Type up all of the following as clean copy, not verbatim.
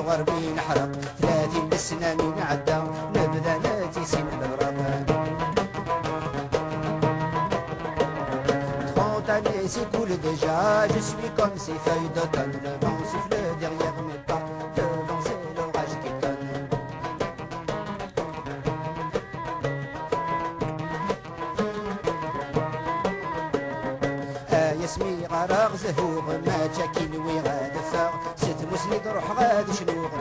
غربي نحرق 30 السنة من عدى نبدا ناتيسين الغرق. 30 années s'écoulent déjà, je suis comme ces feuilles d'automne. Le vent souffle derrière mes pas, devant c'est l'orage qui tonne. يسمي غرق زهور ما جاكين وغاد فاغ ست مسند روح غاد شنوغ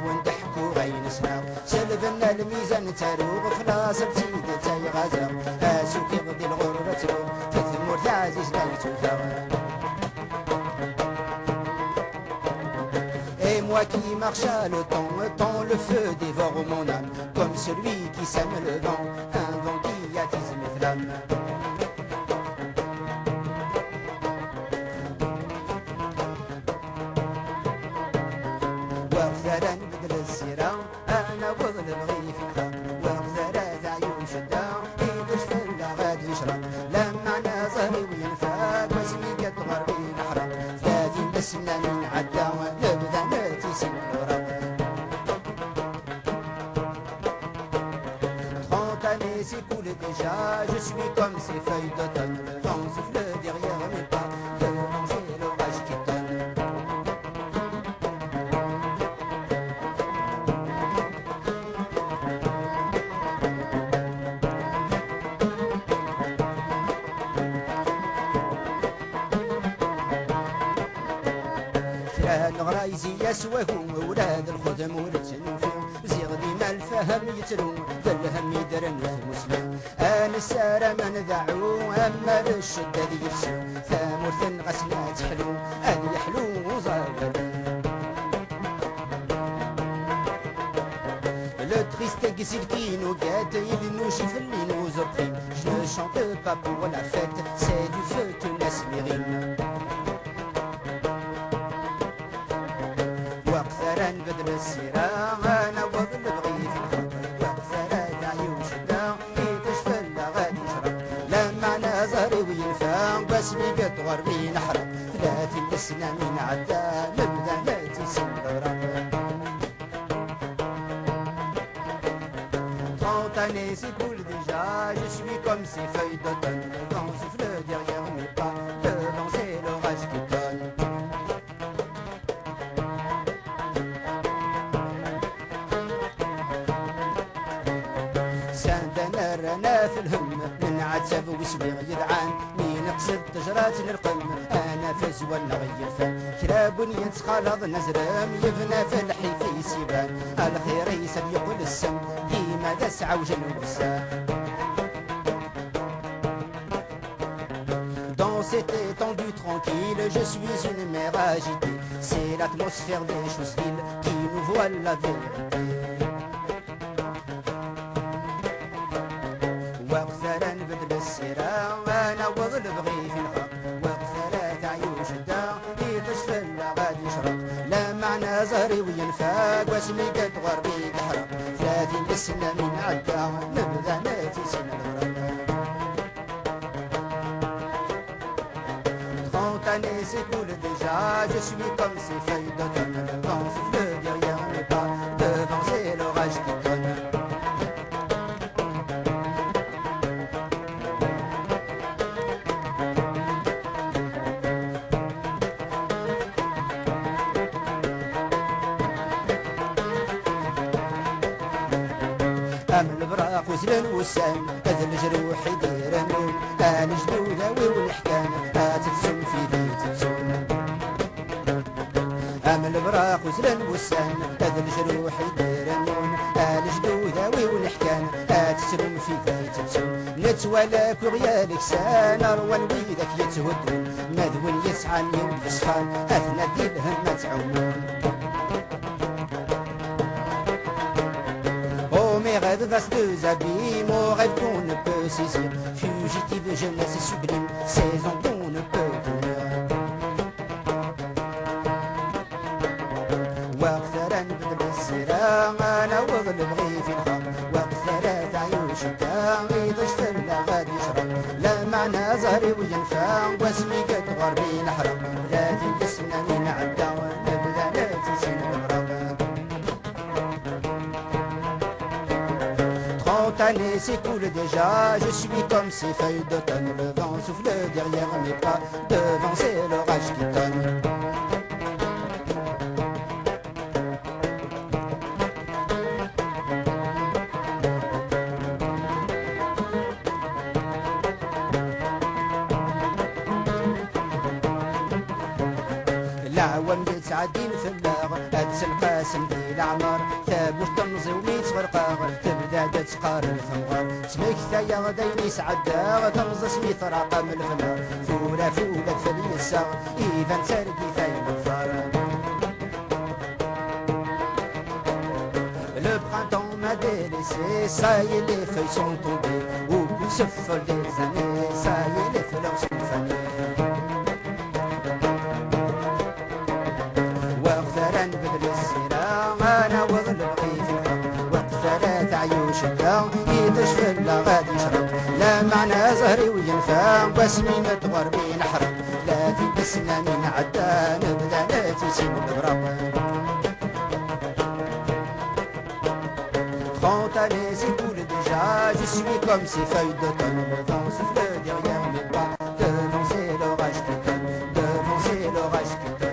ونضحكو غين سناغ سلفنا الميزان تاروغ فلاص بزيد تاي غازاغ سوكي غدي الغربة تروغ في الثمور تعزيز لا يتوفاغ. Et moi qui marche à le temps, le feu dévore mon âme, comme celui qui sème le vent, un vent qui attise mes flammes. وغزالة نبدل السيرة أنا وظل بغي في الخاق وغزالة عيون شدة إيدش فلا غادي يشرق لما أنا زهري وينفاق واسمي قد غربي نحرق 30 سنة من عدى نبدا ناتيسين الغرق. 30 années s'écoulent déjà, je suis comme ces feuilles d'automne. Le vent souffle derrière mes pas, devant c'est l'orage qui tonne. نغرايزي يسواهم ولاد الخدم ورتنو فيهم زيغ ديما الفهم يتلو بالهم يدرن في مسلم انا السارة ما نذعو اما الشدة ذي يفسو ثامور غسنا تحلو ان يحلو وزاول. Le triste exil qui nous guette, il nous gifle, il nous opprime. Je ne chante pas pour la fête, c'est du feu que laisse mes rimes. وقثرا بدل السيرة أنا وظل بغي في الخطر وقثرا عيون شدة يتشفى لا غادي يشرب لما أنا زهري وينفاق باسمي قد غربي نحرق 30 سنة من عدى نبدا ناتيسين الغرق. 30 années s'écoulent déjà, je suis comme ces feuilles d'automne. Le vent souffle derrière mes pas, devant c'est l'orage qui tonne. رانا في الهم من عتب وسويغ يدعان مين قصد تجرات نرقم انا في زوال نغير فن كلا بنية خالض نزرم يبنى في الحي في سيبان الخير يسب يقول السم ديما دسعة وجن وسام. Dans cette étendue tranquille, je suis une mer agitée. C'est l'atmosphère des choses viles qui nous voile la vérité. وقثرا بدل السيرة وانا وظل بغي في الخط وقثرا عيون شدة يتشفى لا غادي يشرق لما أنا زهري وينفاق واسمي قد غربي تحرق 30 سنة من عدى نبدا ناتيسين الغرق. 30 années s'écoulent déjà, je suis comme ces feuilles d'automne. Le vent souffle derrière mes pas, devant c'est l'orage qui tonne. أم البراق وزلن وسام هذا الجروح يدير النوم أنا جدوداوي والحكام تتسم في ذي تتسم. أم البراق وزلن وسام هذا الجروح يدير النوم أنا جدوداوي والحكام تتسم في ذي تتسم. نتوالى كغيا لكسان أروان ويدك يتهدون مذون يسعني ويصفان أثنى ديلهم ما تعومون. Mes rêves vastes abîmes, aux rêves qu'on ne peut saisir. Fugitive jeunesse sublime, saison qu'on ne peut tenir. وقثرا بدل السيرة أنا وظل بغي في الخط وقثرا عيون شتاء يتشفى لا غادي يشرق لما أنا زهري وينفاق واسمي قد غربي نحرق 30 سنة من عدى نبدا ناتيسين الغرق. année s'écoulent déjà, je suis comme ces feuilles d'automne. Le vent souffle derrière mes pas, devant c'est l'orage qui tonne. العوام تعدين في اللاغ هدس القاسم في العمر ثابوت تنزي وميت غرقاغ تبدا تقار الثمغار سميك ثايا غداين يسعدا تنزى سميت رقم الفنار فورا فولا فلي الساغ إذا نسرقي ثايا الفار. Le printemps m'a délaissé, ça y est les feuilles sont tombées, au bout de ce fol des années, ça y est les fleurs sont fanées. نبدل السيرة أنا وغل بقي في الحق وقت ثلاث عيوش الدار يتشفى لا غادي يشرب لا معنى زهري وينفع واسمي متغربي نحرق لا في السنانين عدا نبدا نتيسيب الغرب. 30 années s'écoulent déjà, je suis comme ces feuilles d'automne. Le vent souffle derrière mes pas, devant c'est l'orage qui tonne, devant c'est l'orage qui tonne.